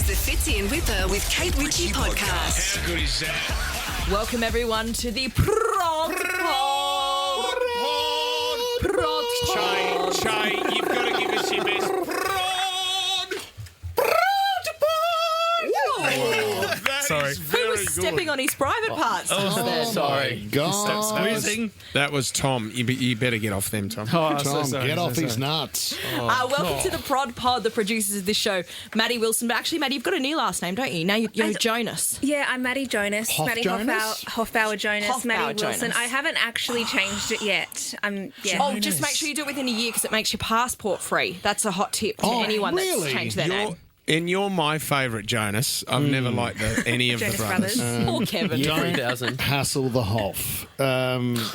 the Fitzy and Whipper with Kate Ritchie podcast. How good is that? Welcome everyone to the PrRrRrod Pod. PrRrRrrod. Che, you've got to give us your best. Sorry. Who was stepping on his private parts? Sorry. God. Stop squeezing. That was Tom. You better get off them, Tom. Oh, Tom, get off his nuts. Welcome to the PrRrRrod Pod, the producers of this show, Maddie Wilson. But actually, Maddie, you've got a new last name, don't you? Now you're Jonas. Yeah, I'm Maddie Jonas. Maddie Jonas? Hoffbauer Jonas. Hoffbauer Maddie Wilson. Jonas. I haven't actually changed it yet. Oh, just make sure you do it within a year because it makes your passport free. That's a hot tip to anyone really? that's changed their name. You're my favourite Jonas. I've never liked any of Jonas the brothers. Or Kevin. Don't hassle the Hoff. The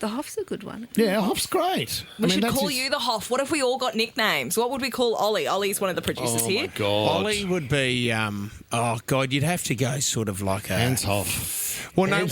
Hoff's a good one. Yeah, Hoff's great. We should call you the Hoff. What if we all got nicknames? What would we call Ollie? Ollie's one of the producers here. Oh, my God. Ollie would be, you'd have to go sort of like a... Hans Hoff. Well, no,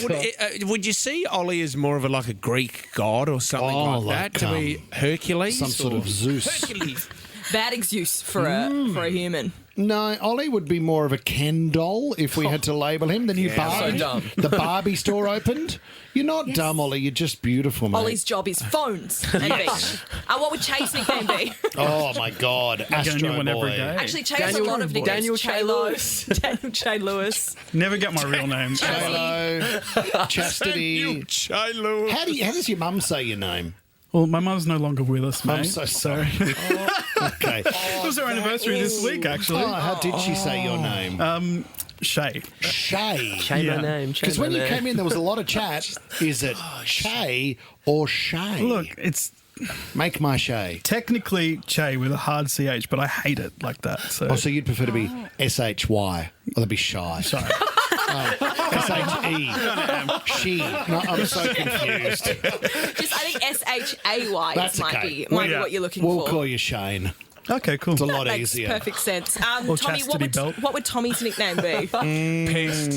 would you see Ollie as more of a Greek god or something like that? To be Hercules? Some sort of Zeus. Hercules. Bad excuse for a human. No, Ollie would be more of a Ken doll if we had to label him. The new Barbie. so dumb. The Barbie store opened. You're not dumb, Ollie. You're just beautiful, mate. Ollie's job is phones and beach. What would Chase nickname be? Oh, my God. Get a new Astro one every Boy. day. Actually, Chase has a lot of nicknames. Daniel Che Lewis. Daniel Che Lewis. Never get my real name. J-Lo, Chastity. Che Lewis. How does your mum say your name? Well, my mum's no longer with us, mate. I'm so sorry. Okay. It was our anniversary this week, actually. Oh, how did she say your name? Shay. Shay. Change Yeah. my name. Because when you came in, there was a lot of chat. Is it Shay or Shay? Look, it's Make my Shay. technically Che with a hard CH, but I hate it like that. So, Oh, so you'd prefer to be SHY. Or that'd be shy. sorry. SHE. She. No, I'm so confused. Just, I think SHAY That's might okay. be Yeah. what you're looking We'll for. call you Shane. Okay, cool. It's a lot Makes easier. perfect sense. Or Tommy, chastity belt. what would Tommy's nickname be? Pest.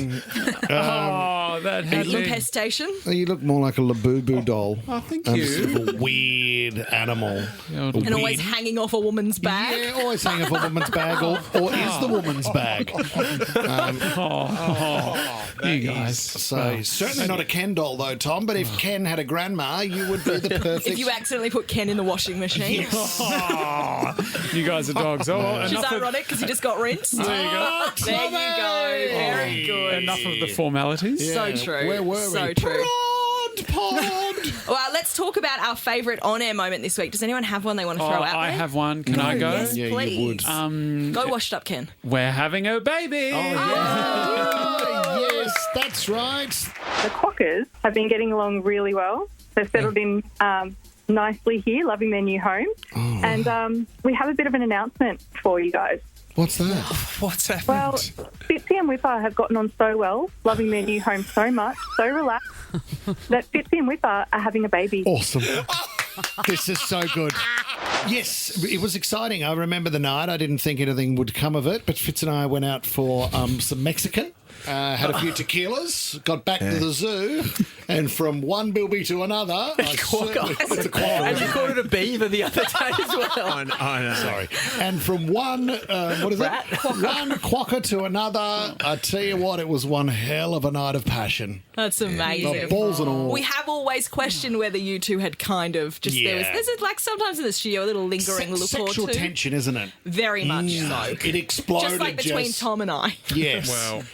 That has Impestation? You look more like a Labubu doll. Oh, thank Sort of a weird animal. And always hanging off a woman's bag? Yeah, always hanging off a woman's bag, or is the woman's bag. You guys. So certainly not a Ken doll, though, Tom. But if Ken had a grandma, you would be the perfect. If you accidentally put Ken in the washing machine. You guys are dogs. Which is ironic because he just got rinsed. There you go. There you go. Very good. Enough of the formalities. So true. Where were So we? true. PrRrRrod Pod. Well, let's talk about our favourite on-air moment this week. Does anyone have one they want to throw out there? I have one. Can I go? Yes, Yeah, please. you would. Go wash it up, Ken. We're having a baby. Yes, that's right. The Quackers have been getting along really well. They've settled in nicely here, loving their new home. And we have a bit of an announcement for you guys. What's that? What's happened? Well, Fitzy and Whipper have gotten on so well, loving their new home so much, so relaxed, that Fitzy and Whipper are having a baby. Awesome. This is so good. Yes, it was exciting. I remember the night. I didn't think anything would come of it, but Fitz and I went out for some Mexican. Had a few tequilas, got back to the zoo, and from one bilby to another, it's a quokka. And you called it a beaver the other day as well. I know. Sorry. And from one, one quokka to another, I tell you what, it was one hell of a night of passion. That's amazing. Balls and all. We have always questioned whether you two had kind of just there's like sometimes in the studio a little lingering look or sexual two. tension, isn't it? Very much so. It exploded. Just like between Tom and I. Yes. Well,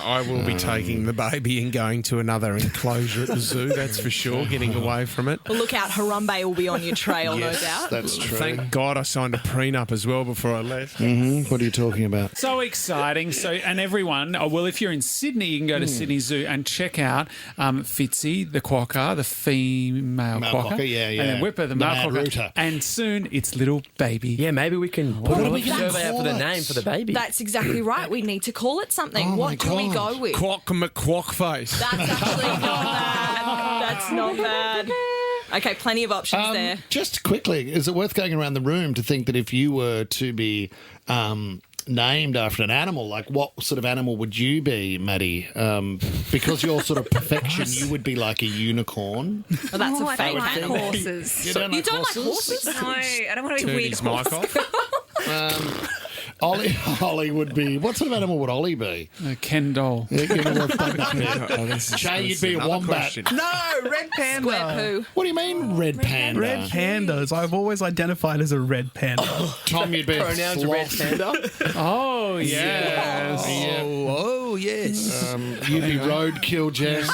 I will be taking the baby and going to another enclosure at the zoo, that's for sure, getting away from it. Well, look out, Harambe will be on your trail, Yes, no doubt. that's true. Thank God I signed a prenup as well before I left. What are you talking about? So exciting. So, and everyone, if you're in Sydney, you can go to Sydney Zoo and check out Fitzy, the quokka, the female Male quokka. quokka, yeah. And then Whipper, the male mad quokka. rooter. And soon it's little baby. Yeah, maybe we can put a survey out for the name for the baby. That's exactly right. We need to call it something. Oh, what my do we God. go with? Quack McQuackface. That's actually not bad. That's not bad. Okay, plenty of options there. Just quickly, is it worth going around the room to think that if you were to be named after an animal, like what sort of animal would you be, Maddie? Because you're sort of perfection, you would be like a unicorn. Well, that's Oh, a I fake don't like animal. horses. You don't You don't like horses? No, I don't want to be Turn weird his mic horse. off. Ollie would be. What sort of animal would Ollie be? A Ken doll. Shay, you'd be a wombat. No, red panda. Square poo. What do you mean, red panda? Red pandas. I've always identified as a red panda. Tom, you'd be a Pronouns red sloth. panda. Oh, yes. Oh, yes. You'd be roadkill, Jess.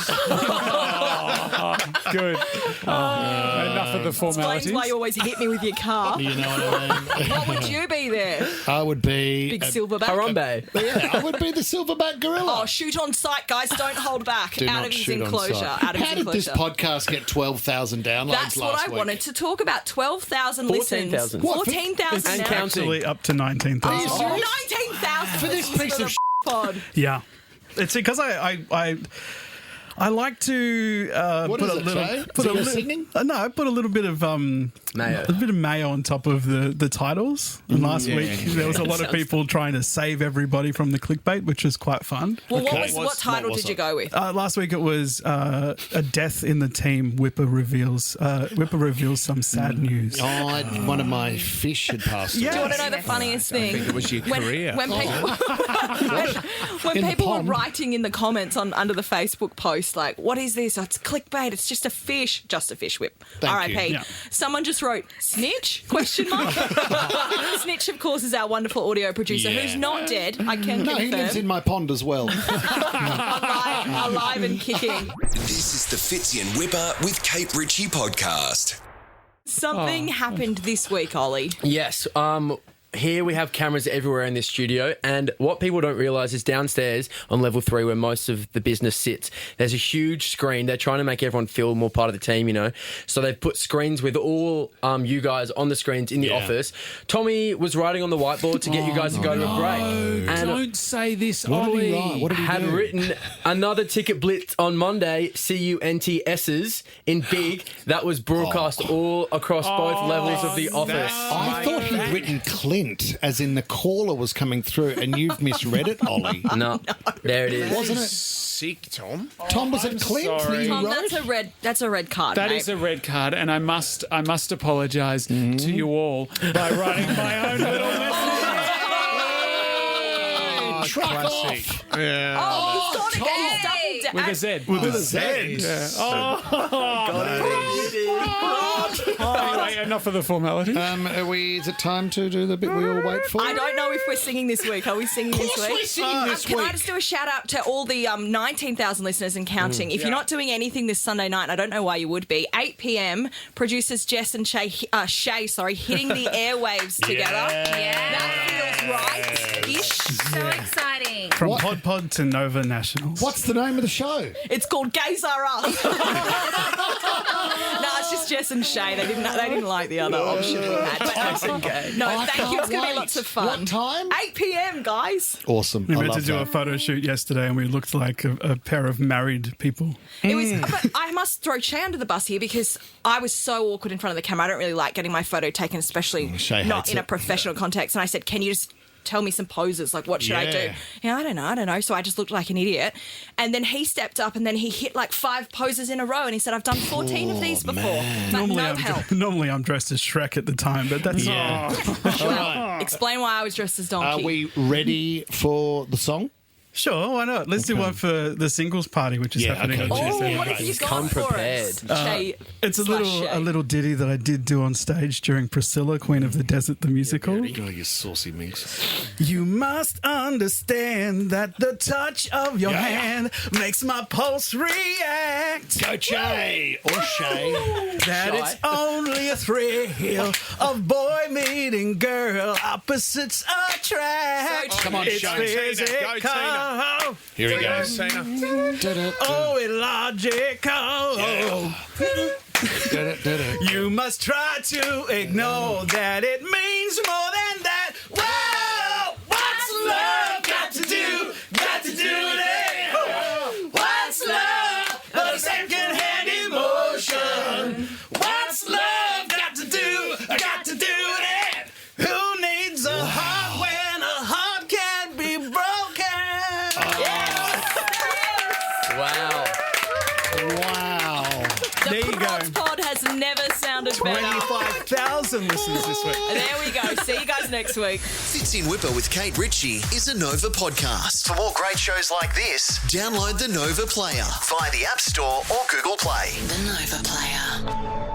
Good. Enough of the formalities. Explains why you always hit me with your car. You know what I mean? What would you be there? I would be Big silverback? Harambe. Yeah, I would be the silverback gorilla. Oh, shoot on sight, guys. Don't hold back. Do Out not of his shoot on enclosure. sight. Out of How his did this enclosure. podcast get 12,000 downloads That's last what I week? wanted to talk about. 12,000 listens. 14,000. What? 14,000 And now. counting. Actually, up to 19,000. Are you serious? 19,000 For this piece of pod. Yeah, it's because I like to What put does a it little say? put Is a it li- singing? No, I put a little bit of Mayo. a bit of mayo on top of the titles. And last week there was a lot of people trying to save everybody from the clickbait, which was quite fun. Well, Okay. what title What was did you it? go with? Last week it was a death in the team. Whipper reveals some sad news. Oh, one of my fish had passed away. Do you want to know the funniest thing? It was your career. When people, when In the people were pond. writing in the comments under the Facebook post, like, what is this? Oh, it's clickbait. It's just a fish. Just a fish whip. Thank R.I.P. you. Yeah. Someone just wrote, snitch? Question mark. Snitch, of course, is our wonderful audio producer Yeah. who's not dead. I can No, he lives confirm. in my pond as well. alive and kicking. This is the Fitzy and Whipper with Kate Ritchie podcast. Something happened this week, Ollie. Yes. Here we have cameras everywhere in this studio, and what people don't realise is downstairs on level 3 where most of the business sits, there's a huge screen. They're trying to make everyone feel more part of the team, you know. So they've put screens with all you guys on the screens in the office. Tommy was writing on the whiteboard to get you guys to go to a break. And Don't say this, What did he Ollie. write? What did he had do? written another ticket blitz on Monday, CUNTS's in big. That was broadcast all across both levels of the office. I thought he'd written Clint, as in the caller was coming through, and you've misread it, Ollie. No, there it is. Wasn't it? Sick, Tom. Tom, was it Clint that sorry. you Tom, wrote? that's a red card. That mate. is a red card, and I must apologise to you all by writing my own little message. Truck Classic. off. Yeah. Oh, you thought it double With a Z. With a Z. Anyway, enough of the formalities. Is it time to do the bit we all wait for? I don't know if we're singing this week. Are we singing this week? we're singing this Can I week. just do a shout out to all the 19,000 listeners and counting? If you're not doing anything this Sunday night, and I don't know why you would be, 8 p.m, producers Jess and Shay, hitting the airwaves together. That feels right-ish. So exciting. From Pod to Nova Nationals. What's the name of the show? It's called Gays Are Us. No, it's just Jess and Shay. They didn't like the other option we had. But, no, I thank you. It's going to be can't lots of wait. fun. What time? 8 p.m, guys. Awesome. We I meant to love do a that. photo shoot yesterday, and we looked like a pair of married people. It was, but I must throw Shay under the bus here because I was so awkward in front of the camera. I don't really like getting my photo taken, especially Shay not hates in a it. professional context. And I said, "Can you just tell me some poses? Like, what should I do?" Yeah. Yeah, I don't know. So I just looked like an idiot. And then he stepped up and then he hit like 5 poses in a row. And he said, "I've done 14 of these before." But no help. Normally I'm dressed as Shrek at the time, but that's Explain why I was dressed as Are donkey. we ready for the song? Sure, why not? Let's do one for the singles party, which is Yeah, happening okay. on Oh, Tuesday. what have you got Come for prepared. us? Shay, It's a slash little Shay. little ditty that I did do on stage during Priscilla, Queen of the Desert, the musical. Oh, you saucy minx. You must understand that the touch of your hand makes my pulse react. Go Shay or Shay. That it's only a thrill of boy meeting girl, opposites attract. Come on, It's Shay. Tina, go, physical. Here we go. Oh, illogical. You must try to ignore that it means more than that. Whoa, what's love got to do? Got to do with it. What's love? A second-hand emotion. What's love got to do? Got to do with it. Who needs a heart when a heart can't be broken? Wow. Wow. The There you go. PrRrRrod Pod has never sounded better. 25,000 1,000 listeners this week. There we go. See you guys next week. Fitzy and Whipper with Kate Ritchie is a Nova podcast. For more great shows like this, download the Nova Player via the App Store or Google Play. The Nova Player.